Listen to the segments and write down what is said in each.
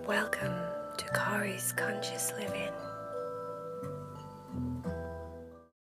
Welcome to Corey's Conscious Living.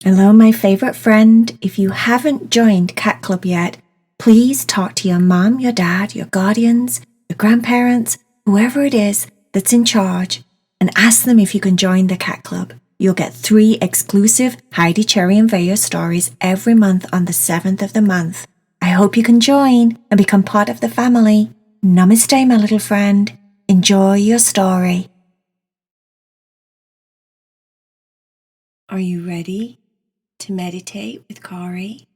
Hello, my favourite friend. If you haven't joined Cat Club yet, please talk to your mum, your dad, your guardians, your grandparents, whoever it is that's in charge, and ask them if you can join the Cat Club. You'll get 3 exclusive Heidi, Cherry and Vaya stories every month on the 7th of the month. I hope you can join and become part of the family. Namaste, my little friend. Enjoy your story. Are you ready to meditate with Corey?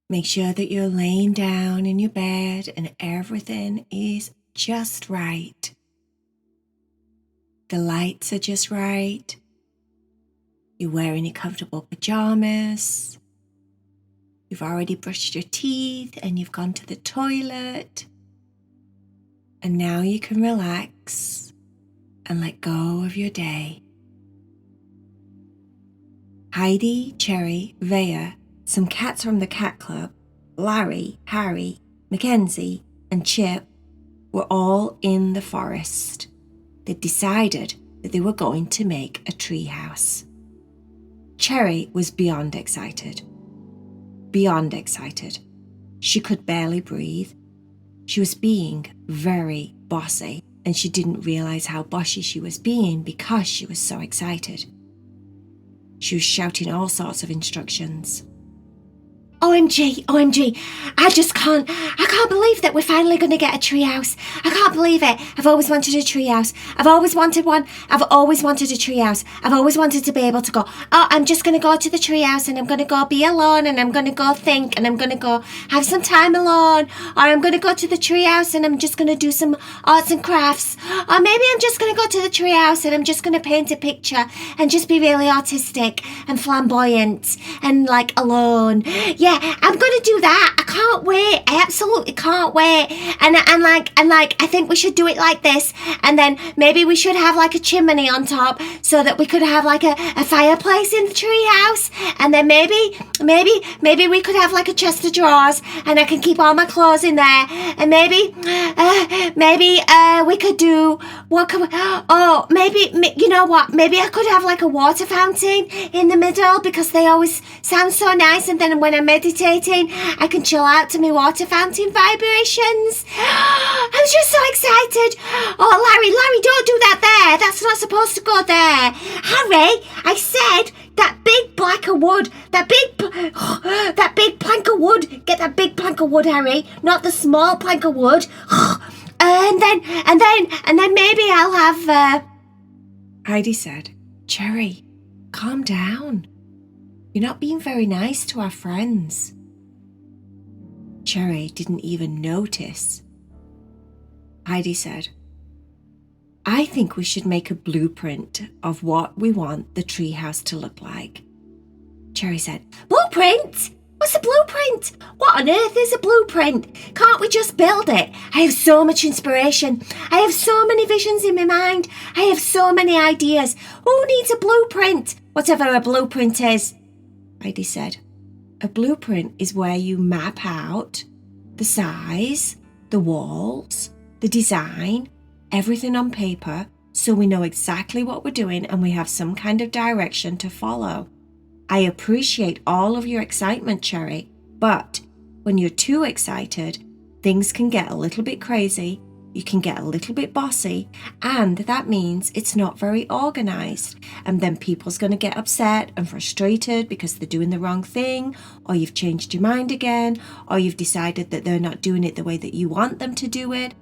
Make sure that you're laying down in your bed and everything is just right. The lights are just right. You're wearing your comfortable pajamas. You've already brushed your teeth and you've gone to the toilet. And now you can relax and let go of your day. Heidi, Cherry, Vaya, some cats from the Cat Club, Larry, Harry, Mackenzie, and Chip were all in the forest. They decided that they were going to make a tree house. Cherry was beyond excited. Beyond excited. She could barely breathe. She was being very bossy, and she didn't realize how bossy she was being because she was so excited. She was shouting all sorts of instructions. OMG, I can't believe that we're finally going to get a treehouse. I can't believe it. I've always wanted a treehouse. I've always wanted one. I've always wanted a treehouse. I've always wanted to be able to go, I'm just going to go to the treehouse and I'm going to go be alone and I'm going to go think and I'm going to go have some time alone. Or I'm going to go to the treehouse and I'm just going to do some arts and crafts. Or maybe I'm just going to go to the treehouse and I'm just going to paint a picture and just be really artistic and flamboyant and like alone. Yeah, I'm going to do that. I can't wait. I absolutely can't wait. And I think we should do it like this. And then maybe we should have like a chimney on top so that we could have like a fireplace in the tree house. And then maybe we could have like a chest of drawers and I can keep all my clothes in there. And maybe we could do, you know what? Maybe I could have like a water fountain in the middle because they always sound so nice. And then when I'm meditating, I can chill out to my water fountain vibrations. I'm just so excited. Oh, Larry, don't do that there. That's not supposed to go there. Harry, I said that big plank of wood. That big plank of wood. Get that big plank of wood, Harry, not the small plank of wood. And then maybe I'll have. Heidi said, Cherry, calm down. You're not being very nice to our friends. Cherry didn't even notice. Heidi said, I think we should make a blueprint of what we want the treehouse to look like. Cherry said, Blueprint? What's a blueprint? What on earth is a blueprint? Can't we just build it? I have so much inspiration. I have so many visions in my mind. I have so many ideas. Who needs a blueprint? Whatever a blueprint is. Heidi said, a blueprint is where you map out the size, the walls, the design, everything on paper, so we know exactly what we're doing and we have some kind of direction to follow. I appreciate all of your excitement, Cherry, but when you're too excited, things can get a little bit crazy, you can get a little bit bossy, and that means it's not very organised. And then people's going to get upset and frustrated because they're doing the wrong thing, or you've changed your mind again, or you've decided that they're not doing it the way that you want them to do it.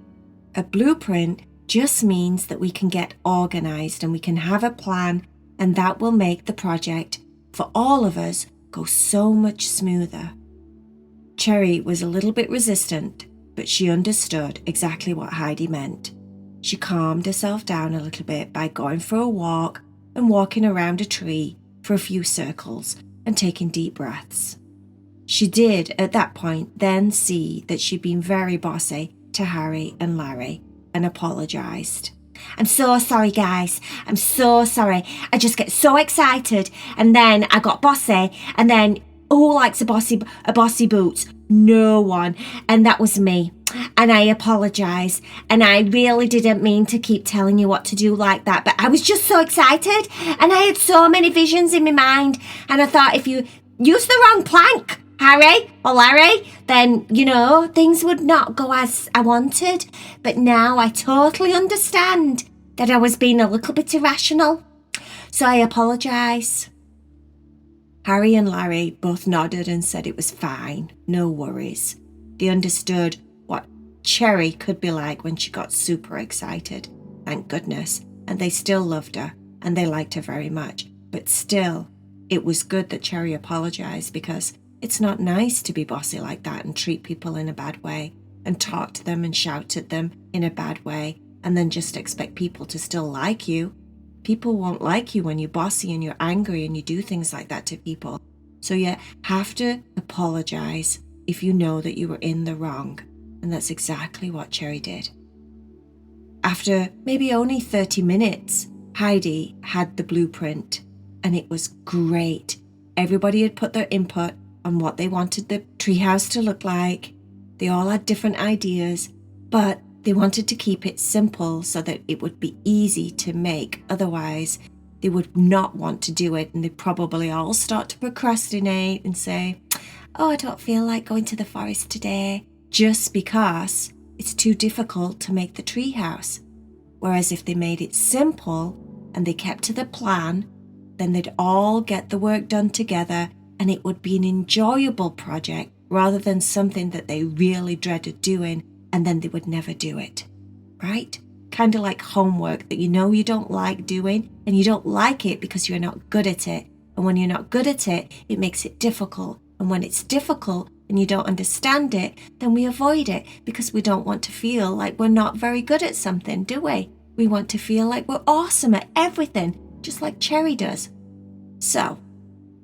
A blueprint just means that we can get organised and we can have a plan, and that will make the project for all of us go so much smoother. Cherry was a little bit resistant, but she understood exactly what Heidi meant. She calmed herself down a little bit by going for a walk and walking around a tree for a few circles and taking deep breaths. She did, at that point, then see that she'd been very bossy to Harry and Larry and apologised. I'm so sorry, guys. I'm so sorry. I just get so excited and then I got bossy and then who likes a bossy boots? No one. And that was me. and I apologise. And I really didn't mean to keep telling you what to do like that. But I was just so excited. And I had so many visions in my mind. And I thought if you use the wrong plank, Harry or Larry, then, things would not go as I wanted. But now I totally understand that I was being a little bit irrational. So I apologise. Harry and Larry both nodded and said it was fine, no worries. They understood what Cherry could be like when she got super excited, thank goodness, and they still loved her, and they liked her very much. But still, it was good that Cherry apologised, because it's not nice to be bossy like that and treat people in a bad way, and talk to them and shout at them in a bad way, and then just expect people to still like you. People won't like you when you're bossy and you're angry and you do things like that to people. So you have to apologise if you know that you were in the wrong. And that's exactly what Cherry did. After maybe only 30 minutes, Heidi had the blueprint, and it was great. Everybody had put their input on what they wanted the treehouse to look like. They all had different ideas, but they wanted to keep it simple so that it would be easy to make. Otherwise, they would not want to do it, and they'd probably all start to procrastinate and say, "Oh, I don't feel like going to the forest today," just because it's too difficult to make the treehouse. Whereas if they made it simple and they kept to the plan, then they'd all get the work done together, and it would be an enjoyable project rather than something that they really dreaded doing, and then they would never do it, right? Kind of like homework that you don't like doing, and you don't like it because you're not good at it. And when you're not good at it, it makes it difficult. And when it's difficult and you don't understand it, then we avoid it because we don't want to feel like we're not very good at something, do we? We want to feel like we're awesome at everything, just like Cherry does. So,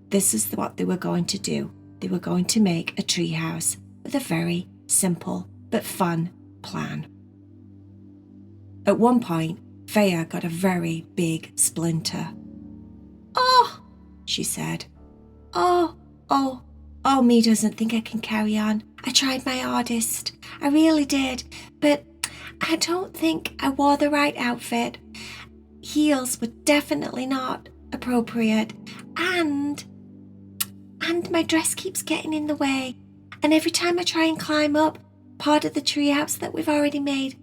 this is what they were going to do. They were going to make a treehouse with a very simple but fun plan. At one point, Vaya got a very big splinter. "Oh," she said. Oh, me doesn't think I can carry on. I tried my hardest. I really did. But I don't think I wore the right outfit. Heels were definitely not appropriate. And my dress keeps getting in the way. And every time I try and climb up part of the treehouse that we've already made,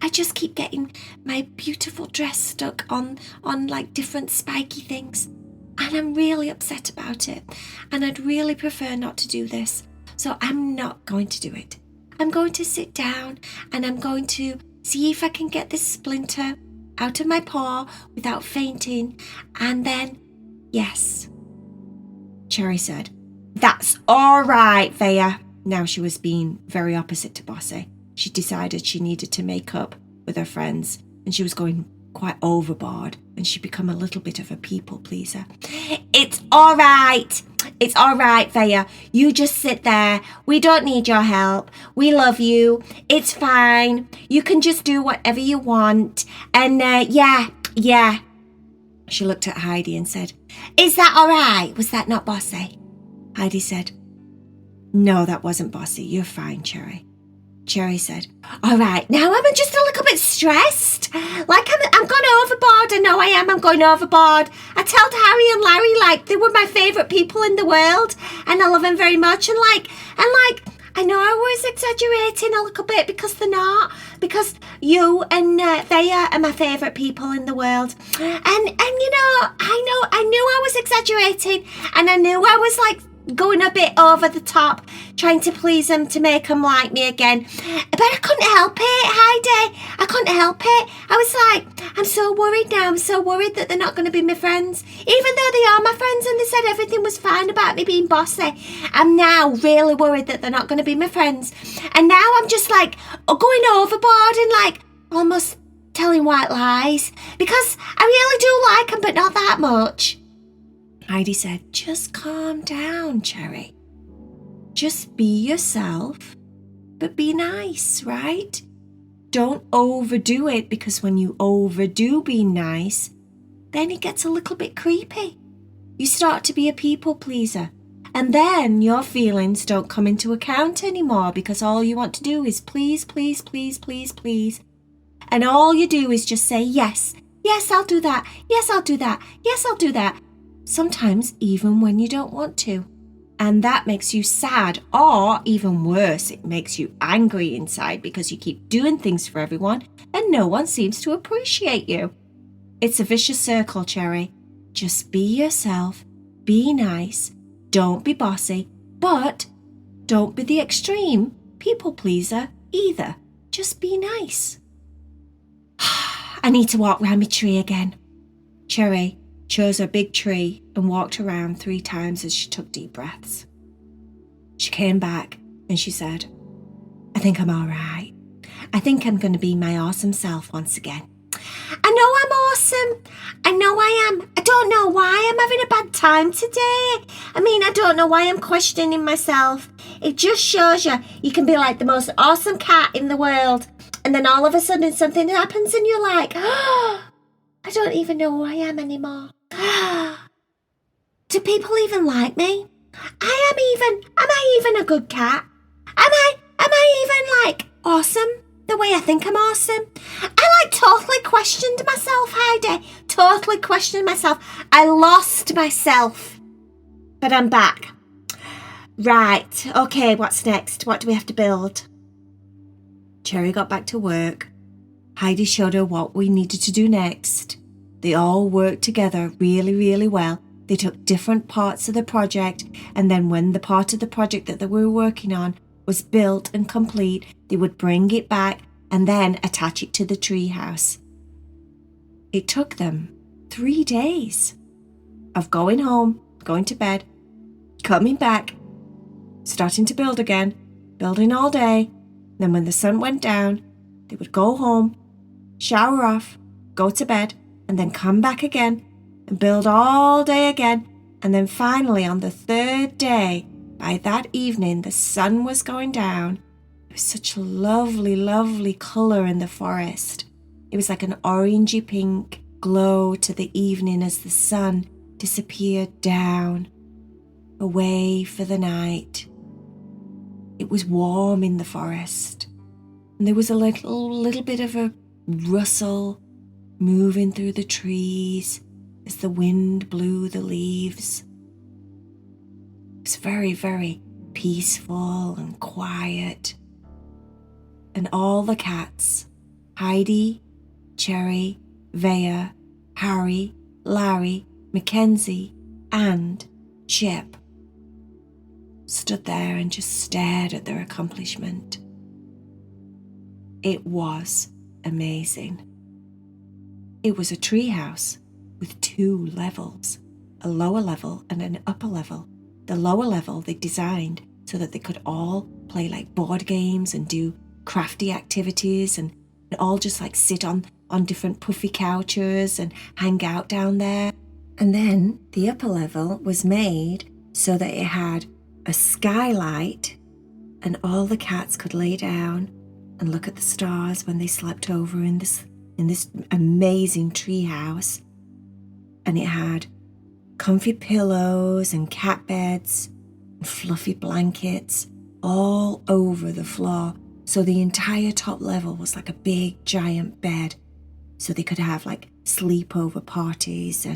I just keep getting my beautiful dress stuck on like different spiky things. And I'm really upset about it. And I'd really prefer not to do this. So I'm not going to do it. I'm going to sit down and I'm going to see if I can get this splinter out of my paw without fainting. And then, yes." Cherry said, "That's all right, Vaya." Now she was being very opposite to Bossy. She decided she needed to make up with her friends, and she was going quite overboard, and she'd become a little bit of a people pleaser. It's all right, Vaya. You just sit there. We don't need your help. We love you. It's fine. You can just do whatever you want. And yeah. She looked at Heidi and said, "Is that all right? Was that not bossy?" Heidi said, "No, that wasn't bossy. You're fine, Cherry." Cherry said, "All right, now I'm just a little bit stressed. Like I'm going overboard. I know I am. I'm going overboard. I told Harry and Larry like they were my favourite people in the world, and I love them very much. And I know I was exaggerating a little bit because they're not. Because you and Vaya are my favourite people in the world. And I knew I was exaggerating, and I knew I was like going a bit over the top, trying to please them to make them like me again. But I couldn't help it, Heidi. I couldn't help it. I was like, I'm so worried now. I'm so worried that they're not going to be my friends. Even though they are my friends and they said everything was fine about me being bossy, I'm now really worried that they're not going to be my friends. And now I'm just like going overboard and like almost telling white lies because I really do like them, but not that much." Heidi said, "Just calm down, Cherry. Just be yourself, but be nice, right? Don't overdo it, because when you overdo being nice, then it gets a little bit creepy. You start to be a people pleaser, And then your feelings don't come into account anymore because all you want to do is please, please, please, please, please. And all you do is just say, yes, yes, I'll do that. Yes, I'll do that. Yes, I'll do that. Sometimes even when you don't want to. And that makes you sad, or even worse, it makes you angry inside because you keep doing things for everyone and no one seems to appreciate you. It's a vicious circle, Cherry. Just be yourself, be nice, don't be bossy, but don't be the extreme people pleaser either. Just be nice. I need to walk round my tree again. Cherry chose a big tree and walked around 3 times as she took deep breaths. She came back and she said, I think I'm all right. I think I'm going to be my awesome self once again. I know I'm awesome. I know I am. I don't know why I'm having a bad time today. I don't know why I'm questioning myself. It just shows you can be like the most awesome cat in the world. And then all of a sudden something happens and you're like, oh, I don't even know who I am anymore. Do people even like me? Am I even a good cat? Am I even like awesome the way I think I'm awesome? I totally questioned myself, Heidi. Totally questioned myself. I lost myself. But I'm back. Right, okay, what's next? What do we have to build? Cherry got back to work. Heidi showed her what we needed to do next. They all worked together really, really well. They took different parts of the project, and then when the part of the project that they were working on was built and complete, they would bring it back and then attach it to the tree house. It took them 3 days of going home, going to bed, coming back, starting to build again, building all day. Then when the sun went down, they would go home, shower off, go to bed, and then come back again and build all day again. And then finally on the 3rd day, by that evening, the sun was going down. It was such a lovely, lovely colour in the forest. It was like an orangey pink glow to the evening as the sun disappeared down, away for the night. It was warm in the forest, and there was a little bit of a rustle moving through the trees as the wind blew the leaves. It was very, very peaceful and quiet. And all the cats, Heidi, Cherry, Vaya, Harry, Larry, Mackenzie, and Chip, stood there and just stared at their accomplishment. It was amazing. It was a treehouse with 2 levels, a lower level and an upper level. The lower level they designed so that they could all play like board games and do crafty activities and all just like sit on different puffy couches and hang out down there. And then the upper level was made so that it had a skylight and all the cats could lay down and look at the stars when they slept over in this amazing tree house. And it had comfy pillows and cat beds and fluffy blankets all over the floor. So the entire top level was like a big giant bed. So they could have like sleepover parties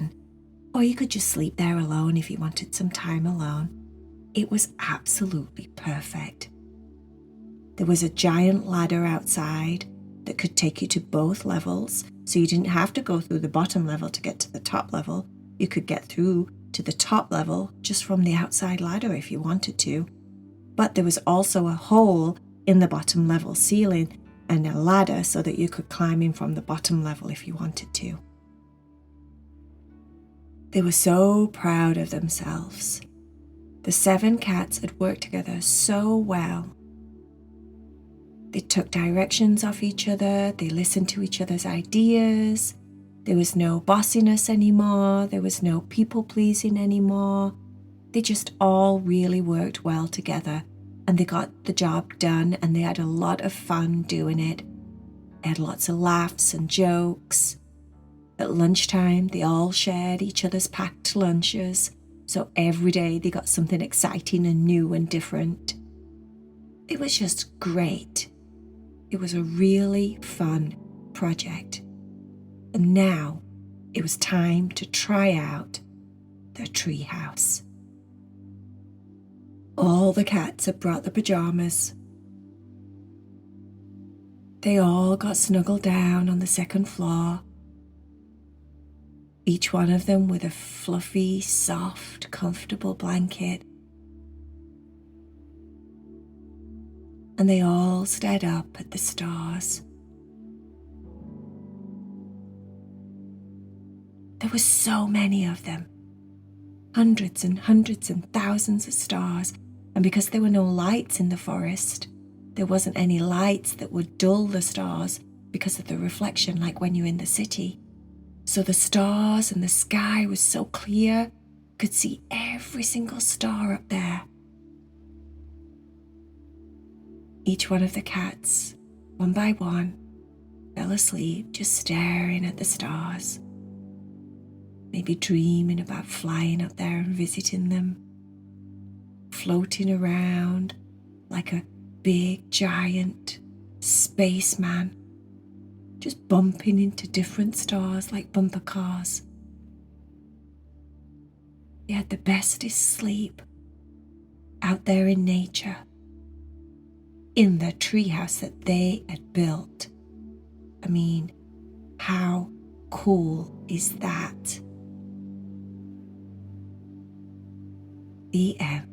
or you could just sleep there alone if you wanted some time alone. It was absolutely perfect. There was a giant ladder outside that could take you to both levels, so you didn't have to go through the bottom level to get to the top level. You could get through to the top level just from the outside ladder if you wanted to. But there was also a hole in the bottom level ceiling and a ladder so that you could climb in from the bottom level if you wanted to. They were so proud of themselves. The 7 cats had worked together so well. They took directions off each other. They listened to each other's ideas. There was no bossiness anymore. There was no people-pleasing anymore. They just all really worked well together, and they got the job done, and they had a lot of fun doing it. They had lots of laughs and jokes. At lunchtime, they all shared each other's packed lunches, So every day they got something exciting and new and different. It was just great. It was a really fun project. And now it was time to try out the tree house. All the cats had brought the pajamas. They all got snuggled down on the second floor, each one of them with a fluffy, soft, comfortable blanket. And they all stared up at the stars. There were so many of them, hundreds and hundreds and thousands of stars, and because there were no lights in the forest, there wasn't any lights that would dull the stars because of the reflection like when you're in the city. So the stars and the sky was so clear, you could see every single star up there. Each one of the cats, one by one, fell asleep just staring at the stars, maybe dreaming about flying up there and visiting them, floating around like a big giant spaceman, just bumping into different stars like bumper cars. They had the bestest sleep out there in nature, in the treehouse that they had built. I mean, how cool is that? The end.